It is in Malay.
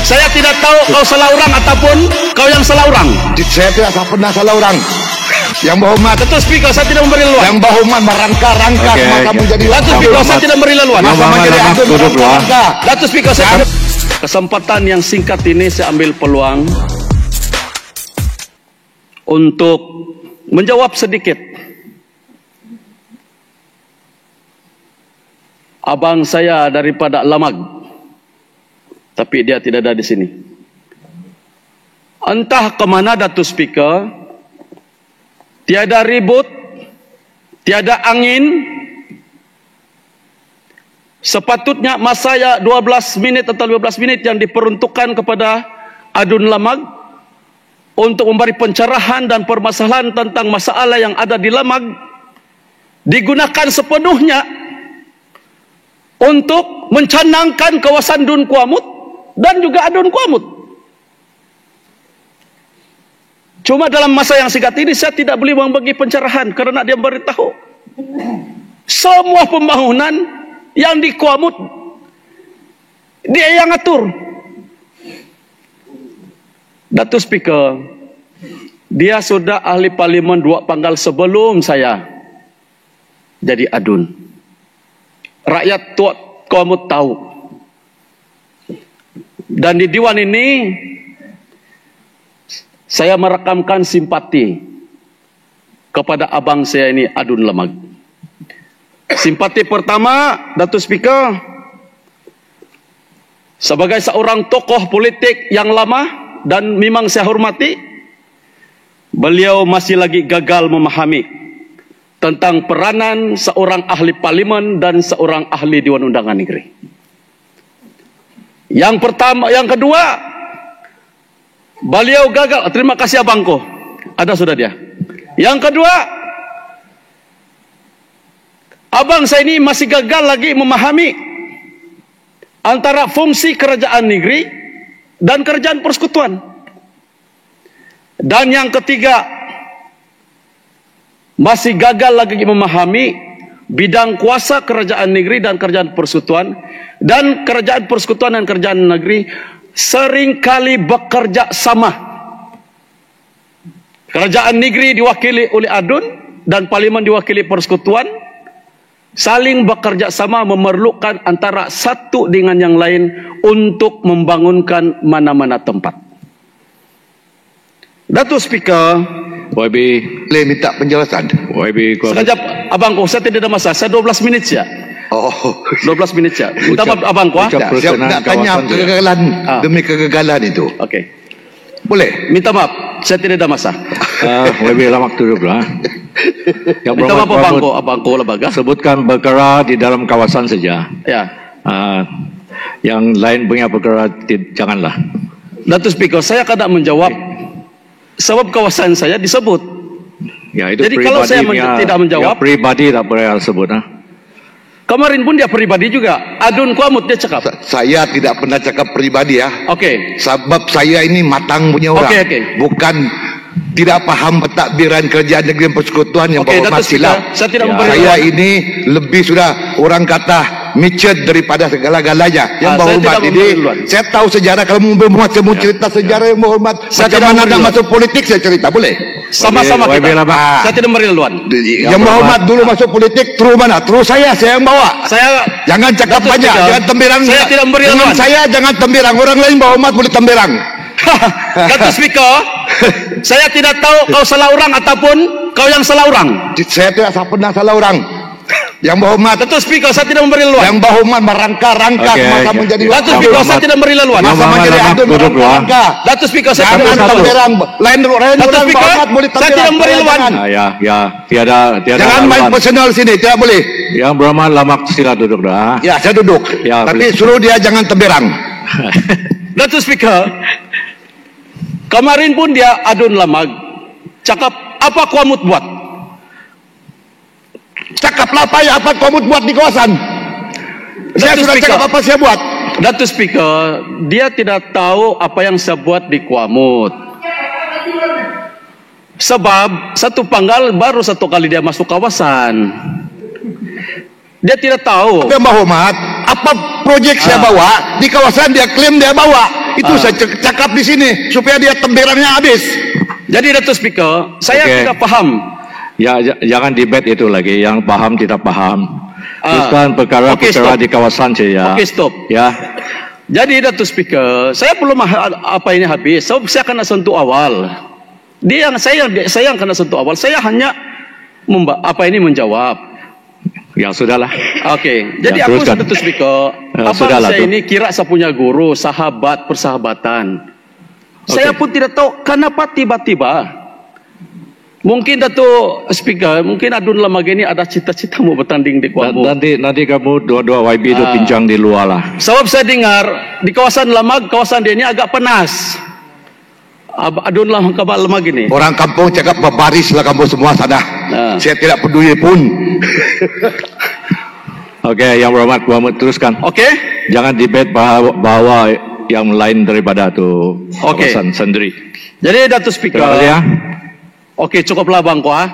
Saya tidak tahu kau salah orang ataupun kau yang salah orang. Saya tidak pernah salah orang. Yang berhormat, Ketua Speaker, saya tidak memberi leluhon. yang berhormat merangka-rangka maka menjadi Ketua Speaker, saya tidak memberi leluhon. Ketua Speaker, saya tidak. Kesempatan yang singkat ini saya ambil peluang untuk menjawab sedikit. Abang saya daripada Lamag, tapi dia tidak ada di sini. Entah kemana Datuk Speaker, tiada ribut, tiada angin. Sepatutnya masa ya 12 minit atau 15 menit yang diperuntukkan kepada Adun Lamag untuk memberi pencerahan dan permasalahan tentang masalah yang ada di Lamag digunakan sepenuhnya untuk mencanangkan kawasan Dun Kuamut dan juga Adun Kuamut. Cuma dalam masa yang singkat ini saya tidak boleh membagi pencerahan karena dia memberitahu semua pembangunan yang di Kuamut dia yang atur. Datuk Speaker, dia sudah ahli parlimen 2 panggal sebelum saya jadi Adun. Rakyat Tuak Kuamut tahu. Dan di Diwan ini saya merekamkan simpati kepada abang saya ini Adun Lamag. Simpati pertama, Datuk Speaker, sebagai seorang tokoh politik yang lama dan memang saya hormati, beliau masih lagi gagal memahami tentang peranan seorang ahli parlimen dan seorang ahli Dewan Undangan Negeri. Yang pertama, yang kedua, beliau gagal. Terima kasih abangku, ada sudah dia. Yang kedua, abang saya ini masih gagal lagi memahami antara fungsi kerajaan negeri dan kerajaan persekutuan. Dan yang ketiga, masih gagal lagi memahami bidang kuasa kerajaan negeri dan kerajaan persekutuan. Dan kerajaan persekutuan dan kerajaan negeri seringkali bekerja sama. Kerajaan negeri diwakili oleh Adun dan parlimen diwakili persekutuan. Saling bekerja sama memerlukan antara satu dengan yang lain untuk membangunkan mana-mana tempat. Datuk Speaker, YB boleh minta penjelasan. YB sekejap abangku, saya tidak ada masalah. Saya 12 minit saja. Oh, 12 menit saja. Minta maaf abangku. Saya nak tanya kegagalan demi kegagalan itu. Okey. Boleh? Minta maaf, saya tidak ada masalah. YB Lamag turut lah. Yang minta maaf abangku Lembaga. Sebutkan perkara di dalam kawasan saja. Ya. Yang lain punya perkara janganlah. Datuk Speaker, saya akan menjawab sebab kawasan saya disebut. Ya, itu jadi kalau saya tidak menjawab, ya, pribadi tak boleh sebut. Kemarin pun dia pribadi juga. Adun Kuamut dia cakap. Saya tidak pernah cakap pribadi ya. Okey. Sebab saya ini matang punya orang. Okey. Bukan tidak paham pentadbiran kerajaan negeri dan persekutuan yang berhormat silap. Saya tidak saya ini lebih sudah orang kata micet daripada segala-galanya. Yang berhormat ini saya tahu sejarah. Kalau berhormat saya mau cerita sejarah yang berhormat. Macam mana nak masuk politik saya cerita boleh. Sama-sama kita. Saya tidak memberi leluhon. Yang berhormat dulu masuk politik terus mana? Terus saya yang bawa. Saya jangan cakap banyak, jangan temberang. Saya tidak memberi leluhon. Saya jangan temberang. Orang lain berhormat boleh temberang. Datuk Speaker, saya tidak tahu kau salah orang ataupun kau yang salah orang. Saya tidak pernah salah orang. Yang berhormat, Datuk Speaker, saya tidak memberi leluhon. Yang berhormat merangka-rangka maka menjadi. Datuk Speaker, saya tidak memberi leluhon. Masa menjadi Adun merangka. Datuk Speaker, saya tidak temberang. Lain Datuk Speaker, saya tidak memberi leluhon. Ya, tiada. Jangan main personal sini, tidak boleh. Yang Brahma Lamag sila duduk dah. Ya, saya duduk. Ya, tapi suruh dia jangan temberang. Datuk Speaker, kemarin pun dia Adun Lamag cakap apa Kuamut buat. Cakaplah apa Kuamut buat di kawasan. Saya sudah cakap apa saya buat. Datuk Speaker, dia tidak tahu apa yang saya buat di Kuamut. Sebab satu panggal baru satu kali dia masuk kawasan. Dia tidak tahu. Dia berhormat, apa projek saya bawa di kawasan dia klaim dia bawa. Itu saya cakap di sini supaya dia temberangnya habis. Jadi Datuk Speaker, saya tidak paham. Ya, jangan debate itu lagi. Yang paham tidak paham. Teruskan perkara-perkara di kawasan saja. Oke, stop. Ya. Jadi Datuk Speaker, saya belum apa ini habis. Saya akan sentuh awal. Dia yang saya yang kena sentuh awal. Saya hanya menjawab. Ya sudahlah. Oke. Jadi aku Datuk Speaker, saya ini kira saya punya guru, sahabat, persahabatan. Saya pun tidak tahu kenapa tiba-tiba. Mungkin Datuk Speaker, mungkin Adun Lamag ini ada cita-cita mau bertanding di Kuala. Nanti kamu dua YB itu bincang di luar lah. Sebab saya dengar di kawasan Lamag, kawasan dia ini agak panas. Adun Lamag ini. Orang kampung cakap berbarislah kamu semua sana. Saya tidak peduli pun. Oke, yang berhormat Muhammad teruskan. Oke. Jangan debate bahwa yang lain daripada tu kawasan sendiri. Jadi Datuk Speaker. Terima kasih ya. Oke, cukuplah Bang Kuah.